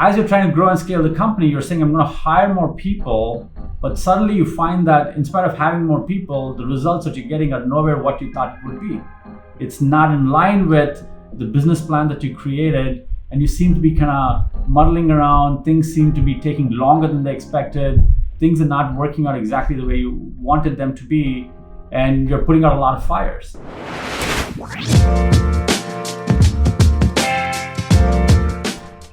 as you're trying to grow and scale the company, you're saying, I'm going to hire more people, but suddenly you find that in spite of having more people, the results that you're getting are nowhere what you thought it would be. It's not in line with the business plan that you created, and you seem to be kind of muddling around. Things seem to be taking longer than they expected. Things are not working out exactly the way you wanted them to be, and you're putting out a lot of fires.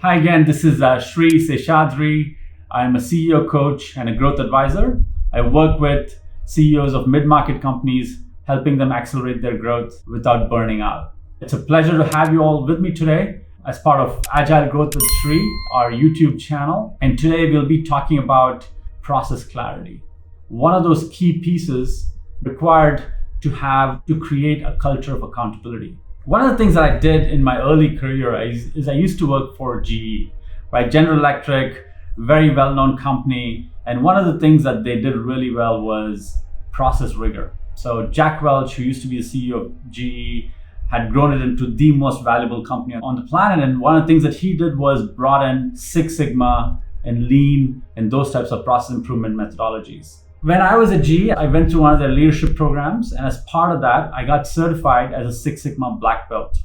Hi again, this is Sri Seshadri. I'm a CEO coach and a growth advisor. I work with CEOs of mid-market companies, helping them accelerate their growth without burning out. It's a pleasure to have you all with me today as part of Agile Growth with Sri, our YouTube channel. And today we'll be talking about process clarity. One of those key pieces required to create a culture of accountability. One of the things that I did in my early career is I used to work for GE, right? General Electric, very well-known company. And one of the things that they did really well was process rigor. So Jack Welch, who used to be the CEO of GE, had grown it into the most valuable company on the planet. And one of the things that he did was brought in Six Sigma and Lean and those types of process improvement methodologies. When I was at GE, I went through one of their leadership programs, and as part of that, I got certified as a Six Sigma black belt.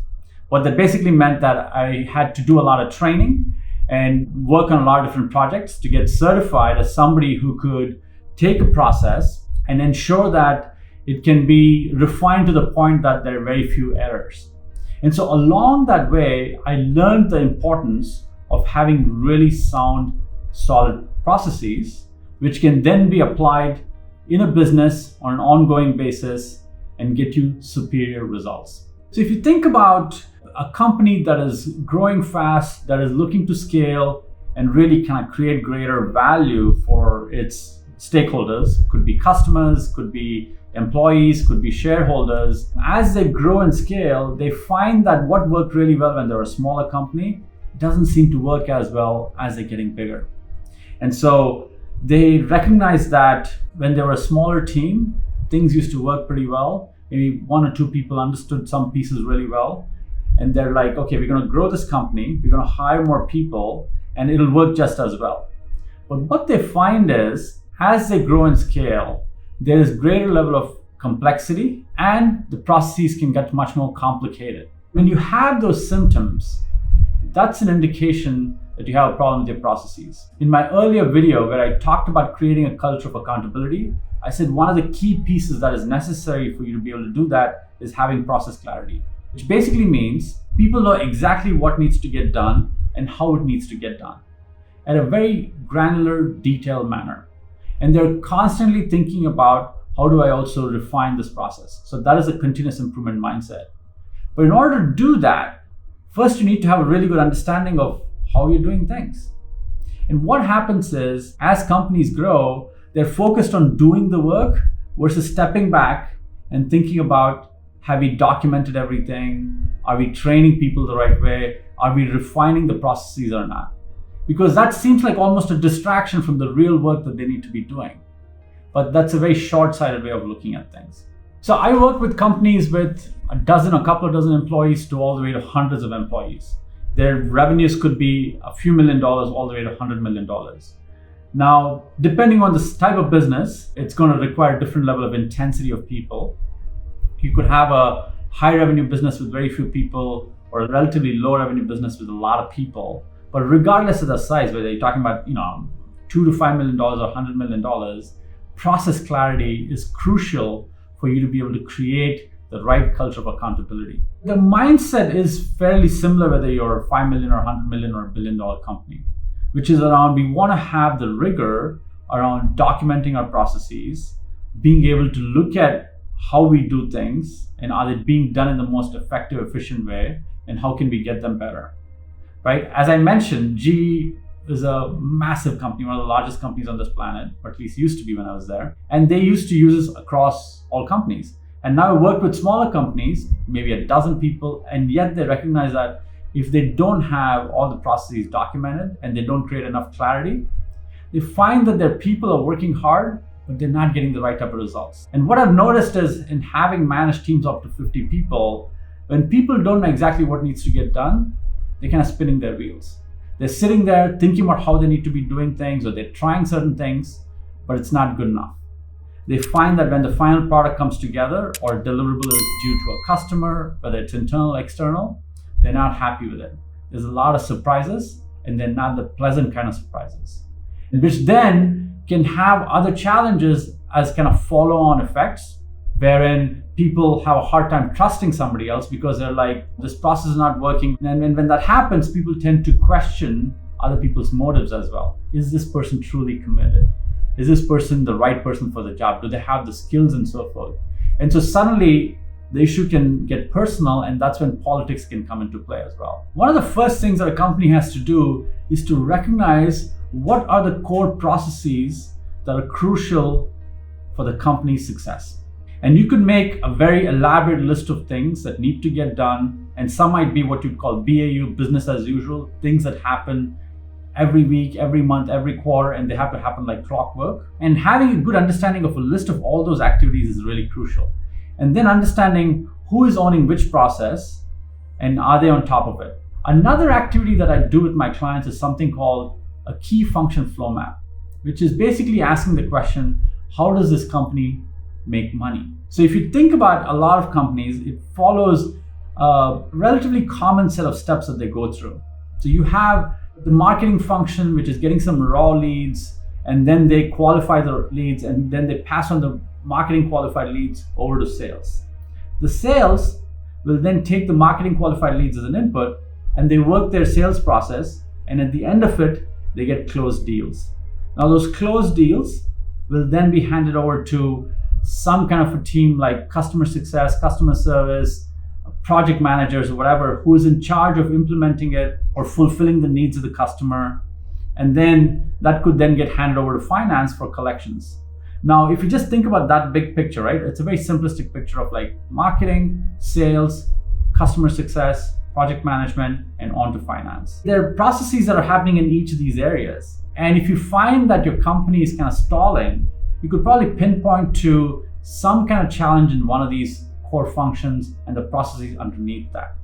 What that basically meant that I had to do a lot of training and work on a lot of different projects to get certified as somebody who could take a process and ensure that it can be refined to the point that there are very few errors. And so along that way, I learned the importance of having really sound, solid processes, which can then be applied in a business on an ongoing basis and get you superior results. So if you think about a company that is growing fast, that is looking to scale and really kind of create greater value for its stakeholders, could be customers, could be employees, could be shareholders. As they grow and scale, they find that what worked really well when they're a smaller company doesn't seem to work as well as they're getting bigger. And so they recognize that when they were a smaller team, things used to work pretty well. Maybe one or two people understood some pieces really well. And they're like, okay, we're going to grow this company, we're going to hire more people, and it'll work just as well. But what they find is, as they grow and scale, there is greater level of complexity and the processes can get much more complicated. When you have those symptoms, that's an indication that you have a problem with your processes. In my earlier video where I talked about creating a culture of accountability, I said one of the key pieces that is necessary for you to be able to do that is having process clarity, which basically means people know exactly what needs to get done and how it needs to get done at a very granular, detailed manner. And they're constantly thinking about how do I also refine this process? So that is a continuous improvement mindset. But in order to do that, first you need to have a really good understanding of how you're doing things. And what happens is, as companies grow, they're focused on doing the work versus stepping back and thinking about, have we documented everything? Are we training people the right way? Are we refining the processes or not? Because that seems like almost a distraction from the real work that they need to be doing. But that's a very short-sighted way of looking at things. So I work with companies with a couple of dozen employees to all the way to hundreds of employees. Their revenues could be a few $1 million all the way to $100 million. Now, depending on the type of business, it's going to require a different level of intensity of people. You could have a high revenue business with very few people or a relatively low revenue business with a lot of people. But regardless of the size, whether you're talking about, $2 to $5 million or $100 million, process clarity is crucial for you to be able to create the right culture of accountability. The mindset is fairly similar whether you're a 5 million or 100 million or $1 billion company, which is around we want to have the rigor around documenting our processes, being able to look at how we do things and are they being done in the most effective, efficient way, and how can we get them better, right? As I mentioned, GE is a massive company, one of the largest companies on this planet, or at least used to be when I was there. And they used to use this across all companies. And now I work with smaller companies, maybe a dozen people, and yet they recognize that if they don't have all the processes documented and they don't create enough clarity, they find that their people are working hard, but they're not getting the right type of results. And what I've noticed is in having managed teams up to 50 people, when people don't know exactly what needs to get done, they're kind of spinning their wheels. They're sitting there thinking about how they need to be doing things, or they're trying certain things, but it's not good enough. They find that when the final product comes together or a deliverable is due to a customer, whether it's internal or external, they're not happy with it. There's a lot of surprises, and they're not the pleasant kind of surprises, which then can have other challenges as kind of follow-on effects, wherein people have a hard time trusting somebody else because they're like, this process is not working. And when that happens, people tend to question other people's motives as well. Is this person truly committed? Is this person the right person for the job? Do they have the skills and so forth? And so suddenly the issue can get personal, and that's when politics can come into play as well. One of the first things that a company has to do is to recognize what are the core processes that are crucial for the company's success. And you could make a very elaborate list of things that need to get done, and some might be what you'd call BAU, business as usual, things that happen every week, every month, every quarter, and they have to happen like clockwork. And having a good understanding of a list of all those activities is really crucial. And then understanding who is owning which process and are they on top of it. Another activity that I do with my clients is something called a key function flow map, which is basically asking the question, how does this company make money? So if you think about a lot of companies, it follows a relatively common set of steps that they go through. So you have the marketing function, which is getting some raw leads, and then they qualify the leads, and then they pass on the marketing qualified leads over to sales. The sales will then take the marketing qualified leads as an input, and they work their sales process, and at the end of it, they get closed deals. Now those closed deals will then be handed over to some kind of a team like customer success, customer service, project managers, or whatever, who is in charge of implementing it or fulfilling the needs of the customer. And then that could then get handed over to finance for collections. Now, if you just think about that big picture, right? It's a very simplistic picture of like marketing, sales, customer success, project management, and on to finance. There are processes that are happening in each of these areas. And if you find that your company is kind of stalling, you could probably pinpoint to some kind of challenge in one of these core functions and the processes underneath that,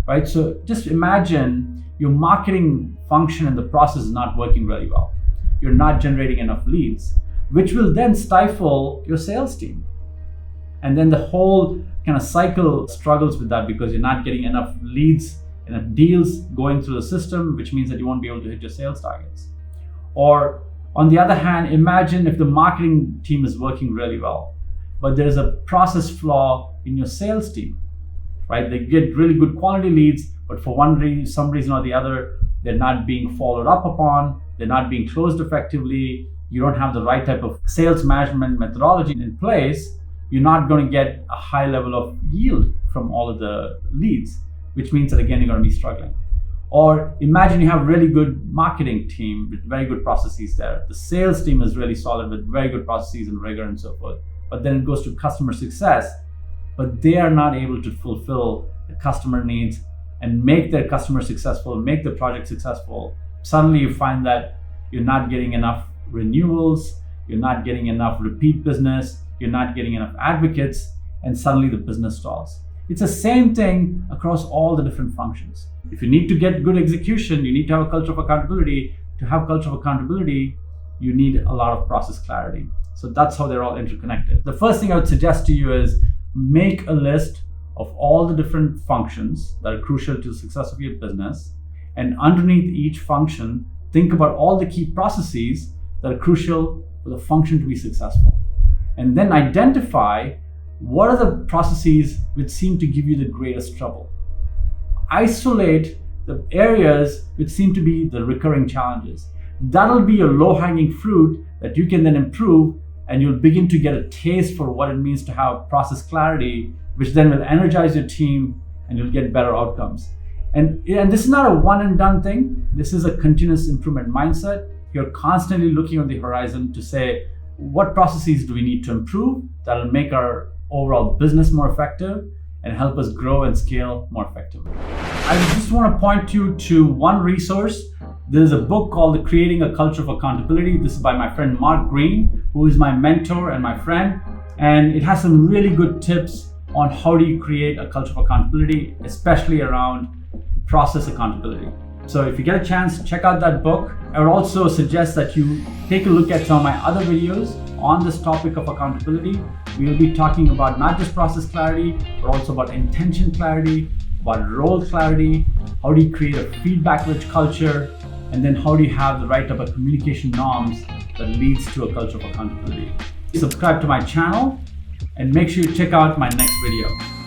right? So just imagine your marketing function and the process is not working really well. You're not generating enough leads, which will then stifle your sales team. And then the whole kind of cycle struggles with that because you're not getting enough leads, enough deals going through the system, which means that you won't be able to hit your sales targets. Or on the other hand, imagine if the marketing team is working really well, but there's a process flaw in your sales team, right? They get really good quality leads, but for some reason or the other, they're not being followed up upon, they're not being closed effectively, you don't have the right type of sales management methodology in place, you're not going to get a high level of yield from all of the leads, which means that again, you're going to be struggling. Or imagine you have a really good marketing team with very good processes there. The sales team is really solid with very good processes and rigor and so forth. But then it goes to customer success, but they are not able to fulfill the customer needs and make their customer successful, make the project successful. Suddenly you find that you're not getting enough renewals, you're not getting enough repeat business, you're not getting enough advocates, and suddenly the business stalls. It's the same thing across all the different functions. If you need to get good execution, you need to have a culture of accountability. To have culture of accountability, you need a lot of process clarity. So that's how they're all interconnected. The first thing I would suggest to you is make a list of all the different functions that are crucial to the success of your business. And underneath each function, think about all the key processes that are crucial for the function to be successful. And then identify what are the processes which seem to give you the greatest trouble. Isolate the areas which seem to be the recurring challenges. That'll be a low-hanging fruit that you can then improve, and you'll begin to get a taste for what it means to have process clarity, which then will energize your team and you'll get better outcomes. And this is not a one and done thing. This is a continuous improvement mindset. You're constantly looking on the horizon to say, what processes do we need to improve that'll make our overall business more effective and help us grow and scale more effectively. I just want to point you to one resource. There's a book called Creating a Culture of Accountability. This is by my friend Mark Green, who is my mentor and my friend. And it has some really good tips on how do you create a culture of accountability, especially around process accountability. So if you get a chance, check out that book. I would also suggest that you take a look at some of my other videos on this topic of accountability. We will be talking about not just process clarity, but also about intention clarity, about role clarity, how do you create a feedback-rich culture, and then how do you have the right type of communication norms that leads to a culture of accountability. Subscribe to my channel and make sure you check out my next video.